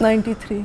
93।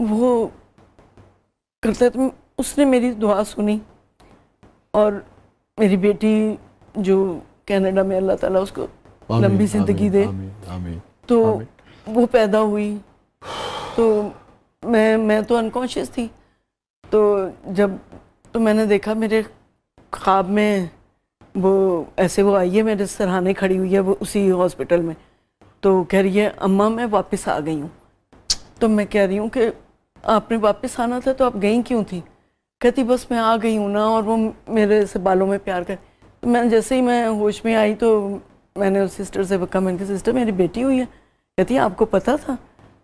وہ کرتا ہے تو اس نے میری دعا سنی, اور میری بیٹی جو کینیڈا میں, اللہ تعالیٰ اس کو آمین, لمبی زندگی آمین, دے, آمین, آمین, تو آمین. وہ پیدا ہوئی. تو میں تو انکانشیس تھی, تو جب تو میں نے دیکھا میرے خواب میں وہ ایسے وہ آئی ہے, میرے سرہانے کھڑی ہوئی ہے وہ اسی ہاسپٹل میں, تو کہہ رہی ہے اماں میں واپس آ گئی ہوں. تو میں کہہ رہی ہوں کہ آپ نے واپس آنا تھا تو آپ گئیں کیوں تھی؟ کہتی بس میں آ گئی ہوں نا, اور وہ میرے سے بالوں میں پیار کر. تو میں جیسے ہی میں ہوش میں آئی تو میں نے اس سسٹر سے کہا, میں نے کہا سسٹر میری بیٹی ہوئی ہے. کہتی آپ کو پتہ تھا؟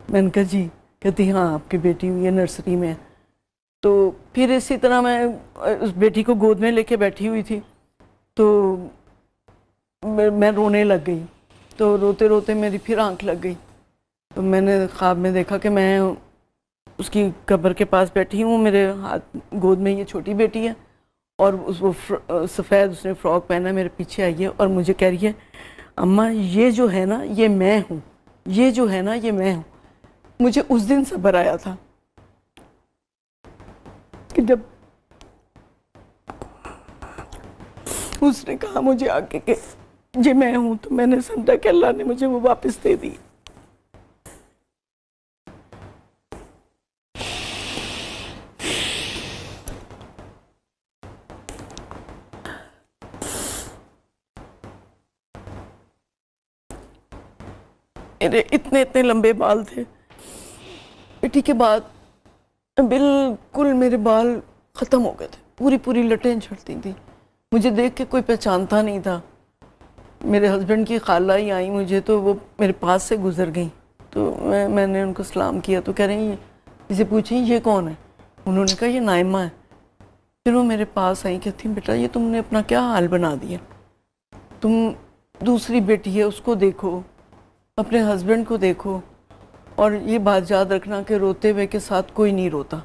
میں نے کہا جی. کہتی ہاں آپ کی بیٹی ہوئی ہے, نرسری میں. تو پھر اسی طرح میں اس بیٹی کو گود میں لے کے بیٹھی ہوئی تھی, تو میں رونے لگ گئی. تو روتے روتے میری پھر آنکھ لگ گئی. تو میں نے خواب میں دیکھا کہ میں اس کی قبر کے پاس بیٹھی ہوں, میرے ہاتھ گود میں یہ چھوٹی بیٹی ہے, اور وہ سفید اس نے فراک پہنا, میرے پیچھے آئی ہے اور مجھے کہہ رہی ہے اماں یہ جو ہے نا یہ میں ہوں, یہ جو ہے نا یہ میں ہوں. مجھے اس دن صبر آیا تھا کہ جب اس نے کہا مجھے آگے کہ یہ میں ہوں, تو میں نے سمجھا کہ اللہ نے مجھے وہ واپس دے دی. میرے اتنے اتنے لمبے بال تھے. بیٹی کے بعد بالکل میرے بال ختم ہو گئے تھے, پوری پوری لٹیں جھڑتی تھیں. مجھے دیکھ کے کوئی پہچانتا نہیں تھا. میرے ہسبینڈ کی خالہ ہی آئی مجھے, تو وہ میرے پاس سے گزر گئیں. تو میں نے ان کو سلام کیا, تو کہہ رہی ہیں اسے پوچھیں یہ کون ہے؟ انہوں نے کہا یہ نائمہ ہے. پھر وہ میرے پاس آئی, کہتی بیٹا یہ تم نے اپنا کیا حال بنا دیا, تم دوسری بیٹی ہے اس کو دیکھو, اپنے ہسبینڈ کو دیکھو, اور یہ بات یاد رکھنا کہ روتے ہوئے کے ساتھ کوئی نہیں روتا.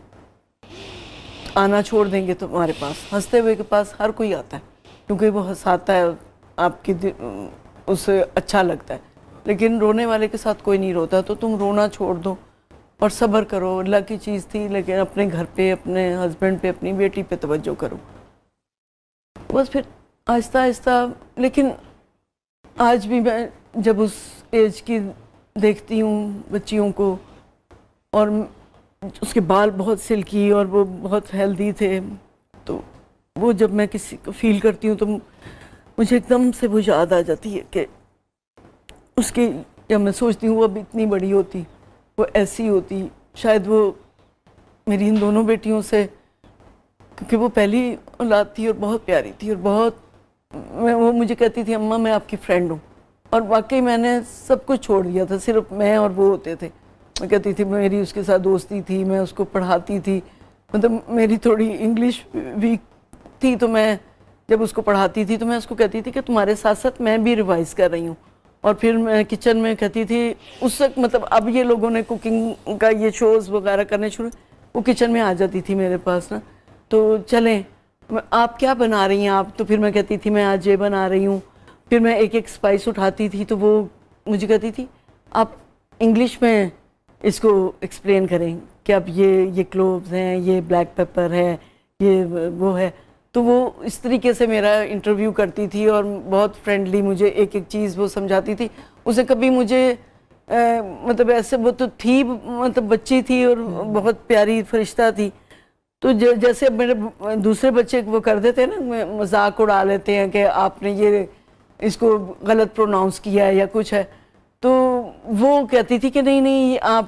آنا چھوڑ دیں گے تمہارے پاس, ہنستے ہوئے کے پاس ہر کوئی آتا ہے کیونکہ وہ ہنساتا ہے, آپ کی اسے اچھا لگتا ہے, لیکن رونے والے کے ساتھ کوئی نہیں روتا. تو تم رونا چھوڑ دو اور صبر کرو. اللہ کی چیز تھی, لیکن اپنے گھر پہ, اپنے ہسبینڈ پہ, اپنی بیٹی پہ توجہ کرو. بس پھر آہستہ آہستہ, لیکن آج بھی میں جب اس ایج کی دیکھتی ہوں بچیوں کو, اور اس کے بال بہت سلکی اور وہ بہت ہیلدی تھے, تو وہ جب میں کسی کو فیل کرتی ہوں تو مجھے ایک دم سے وہ یاد آ جاتی ہے کہ اس کی, جب میں سوچتی ہوں وہ اب اتنی بڑی ہوتی, وہ ایسی ہوتی, شاید وہ میری ان دونوں بیٹیوں سے, کیونکہ وہ پہلی اولاد تھی اور بہت پیاری تھی, اور بہت وہ مجھے کہتی تھی اماں میں آپ کی فرینڈ ہوں, اور واقعی میں نے سب کچھ چھوڑ دیا تھا, صرف میں اور وہ ہوتے تھے. میں کہتی تھی میری اس کے ساتھ دوستی تھی, میں اس کو پڑھاتی تھی, مطلب میری تھوڑی انگلش ویک تھی, تو میں جب اس کو پڑھاتی تھی تو میں اس کو کہتی تھی کہ تمہارے ساتھ ساتھ میں بھی ریوائز کر رہی ہوں. اور پھر میں کچن میں کہتی تھی اس وقت, مطلب اب یہ لوگوں نے کوکنگ کا یہ شوز وغیرہ کرنے شروع, وہ کچن میں آ جاتی تھی میرے پاس نا, تو چلیں آپ کیا بنا رہی ہیں آپ, تو پھر میں کہتی تھی میں آج یہ بنا رہی ہوں. پھر میں ایک ایک اسپائس اٹھاتی تھی, تو وہ مجھے کہتی تھی آپ انگلش میں اس کو ایکسپلین کریں کہ اب یہ کلووز ہیں, یہ بلیک پیپر ہے, یہ وہ ہے. تو وہ اس طریقے سے میرا انٹرویو کرتی تھی, اور بہت فرینڈلی مجھے ایک ایک چیز وہ سمجھاتی تھی. اسے کبھی مجھے مطلب ایسے, وہ تو تھی مطلب بچی تھی اور بہت پیاری فرشتہ تھی, تو جیسے اب میرے دوسرے بچے وہ کر دیتے ہیں نا, مذاق اڑا لیتے ہیں کہ آپ نے یہ اس کو غلط پروناؤنس کیا ہے یا کچھ ہے, تو وہ کہتی تھی کہ نہیں نہیں آپ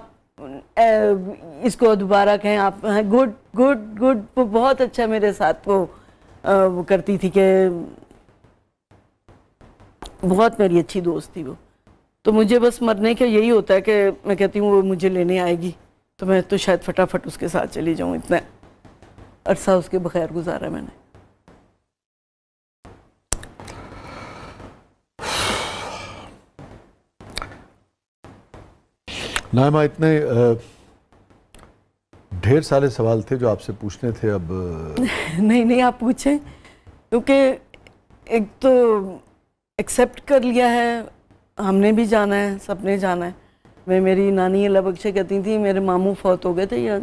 اس کو دوبارہ کہیں, آپ گڈ گڈ گڈ. وہ بہت اچھا میرے ساتھ وہ کرتی تھی, کہ بہت میری اچھی دوست تھی وہ. تو مجھے بس مرنے کا یہی ہوتا ہے کہ میں کہتی ہوں وہ مجھے لینے آئے گی تو میں تو شاید فٹافٹ اس کے ساتھ چلی جاؤں. اتنا عرصہ اس کے بغیر گزارا میں نے. نائمہ, اتنے ڈھیر سارے سوال تھے جو آپ سے پوچھنے تھے, اب نہیں آپ پوچھیں, کیونکہ ایک تو ایکسیپٹ کر لیا ہے, ہم نے بھی جانا ہے, سب نے جانا ہے, میں میری نانی اللہ بخشے کہتی تھیں میرے ماموں فوت ہو گئے تھے یا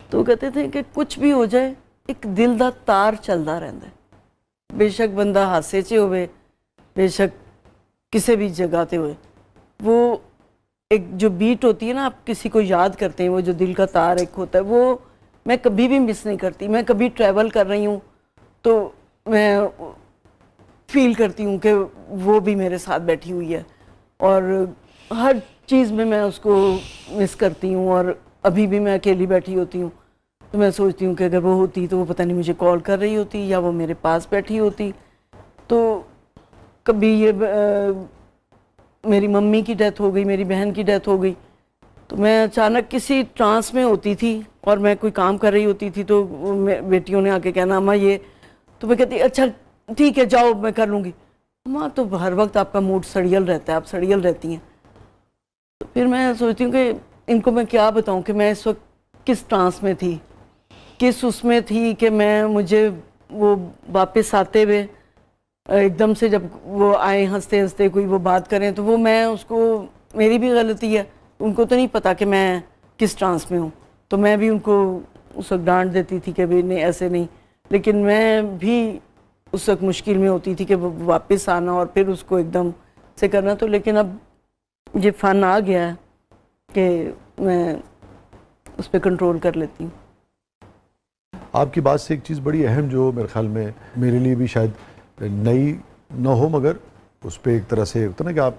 تو کہتے تھے کہ کچھ بھی ہو جائے ایک دل دا تار چلتا رہتا ہے، بے شک بندہ ہاسے چ ہوئے بے شک کسی بھی جگہ تے ہوئے، وہ ایک جو بیٹ ہوتی ہے نا آپ کسی کو یاد کرتے ہیں، وہ جو دل کا تار ایک ہوتا ہے، وہ میں کبھی بھی مس نہیں کرتی. میں کبھی ٹریول کر رہی ہوں تو میں فیل کرتی ہوں کہ وہ بھی میرے ساتھ بیٹھی ہوئی ہے، اور ہر چیز میں میں اس کو مس کرتی ہوں. اور ابھی بھی میں اکیلی بیٹھی ہوتی ہوں تو میں سوچتی ہوں کہ اگر وہ ہوتی تو وہ پتہ نہیں مجھے کال کر رہی ہوتی یا وہ میرے پاس بیٹھی ہوتی. تو کبھی یہ میری ممی کی ڈیتھ ہو گئی، میری بہن کی ڈیتھ ہو گئی، تو میں اچانک کسی ٹرانس میں ہوتی تھی اور میں کوئی کام کر رہی ہوتی تھی تو بیٹیوں نے آ کے کہنا اماں یہ، تو میں کہتی اچھا ٹھیک ہے جاؤ میں کر لوں گی. اماں تو ہر وقت آپ کا موڈ سڑیل رہتا ہے، آپ سڑیل رہتی ہیں. تو پھر میں سوچتی ہوں کہ ان کو میں کیا بتاؤں کہ میں اس وقت کس ٹرانس میں تھی، کس اس میں تھی کہ مجھے وہ واپس آتے ہوئے ایک دم سے جب وہ آئے ہنستے ہنستے کوئی وہ بات کریں تو وہ میں اس کو، میری بھی غلطی ہے، ان کو تو نہیں پتا کہ میں کس ٹرانس میں ہوں، تو میں بھی ان کو اس وقت ڈانٹ دیتی تھی کہ بھئی نہیں ایسے نہیں. لیکن میں بھی اس وقت مشکل میں ہوتی تھی کہ وہ واپس آنا اور پھر اس کو ایک دم سے کرنا. تو لیکن اب یہ فن آ گیا ہے کہ میں اس پہ کنٹرول کر لیتی ہوں. آپ کی بات سے ایک چیز بڑی اہم جو میرے خیال میں میرے لیے بھی شاید نئی نہ ہو، مگر اس پہ ایک طرح سے ہوتا ہے نا کہ آپ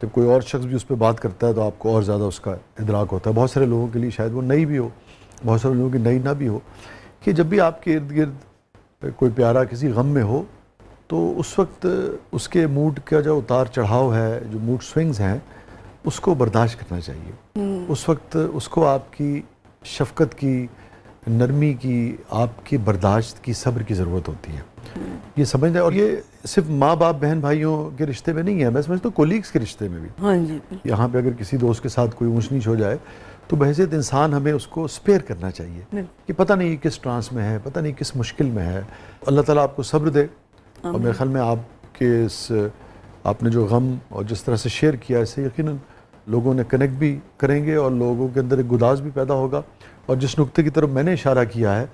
جب کوئی اور شخص بھی اس پہ بات کرتا ہے تو آپ کو اور زیادہ اس کا ادراک ہوتا ہے. بہت سارے لوگوں کے لیے شاید وہ نئی بھی ہو، بہت سارے لوگوں کی نئی نہ بھی ہو، کہ جب بھی آپ کے ارد گرد کوئی پیارا کسی غم میں ہو تو اس وقت اس کے موڈ کا جو اتار چڑھاؤ ہے، جو موڈ سوئنگز ہیں، اس کو برداشت کرنا چاہیے. اس وقت اس کو آپ کی شفقت کی، نرمی کی، آپ کی برداشت کی، صبر کی ضرورت ہوتی ہے. یہ سمجھنا ہے. اور یہ صرف ماں باپ بہن بھائیوں کے رشتے میں نہیں ہے، میں سمجھتا ہوں کولیگز کے رشتے میں بھی. ہاں جی، یہاں پہ اگر کسی دوست کے ساتھ کوئی اونچ نیچ ہو جائے تو بحیثیت انسان ہمیں اس کو اسپیئر کرنا چاہیے کہ پتہ نہیں کس ٹرانس میں ہے، پتہ نہیں کس مشکل میں ہے. اللہ تعالیٰ آپ کو صبر دے. اور میرے خیال میں آپ کے آپ نے جو غم اور جس طرح سے شیئر کیا، اس سے یقیناً لوگوں نے کنیکٹ بھی کریں گے اور لوگوں کے اندر ایک گداز بھی پیدا ہوگا. اور جس نقطے کی طرف میں نے اشارہ کیا ہے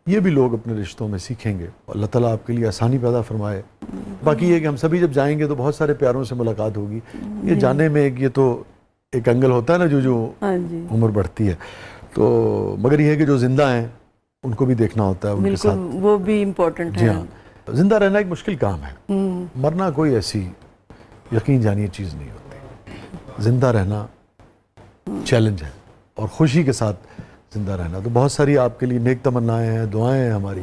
یہ بھی لوگ اپنے رشتوں میں سیکھیں گے. اللہ تعالیٰ آپ کے لیے آسانی پیدا فرمائے. باقی یہ کہ ہم سبھی جب جائیں گے تو بہت سارے پیاروں سے ملاقات ہوگی. یہ جانے میں یہ تو ایک اینگل ہوتا ہے نا جو عمر بڑھتی ہے. تو مگر یہ ہے کہ جو زندہ ہیں ان کو بھی دیکھنا ہوتا ہے، ان کے ساتھ بالکل وہ بھی امپورٹنٹ ہے. جی ہاں، زندہ رہنا ایک مشکل کام ہے. مرنا کوئی ایسی یقین جانیے چیز نہیں ہوتی. زندہ رہنا چیلنج ہے، اور خوشی کے ساتھ زندہ رہنا. تو بہت ساری آپ کے لیے نیک تمنائیں ہیں، دعائیں ہیں ہماری.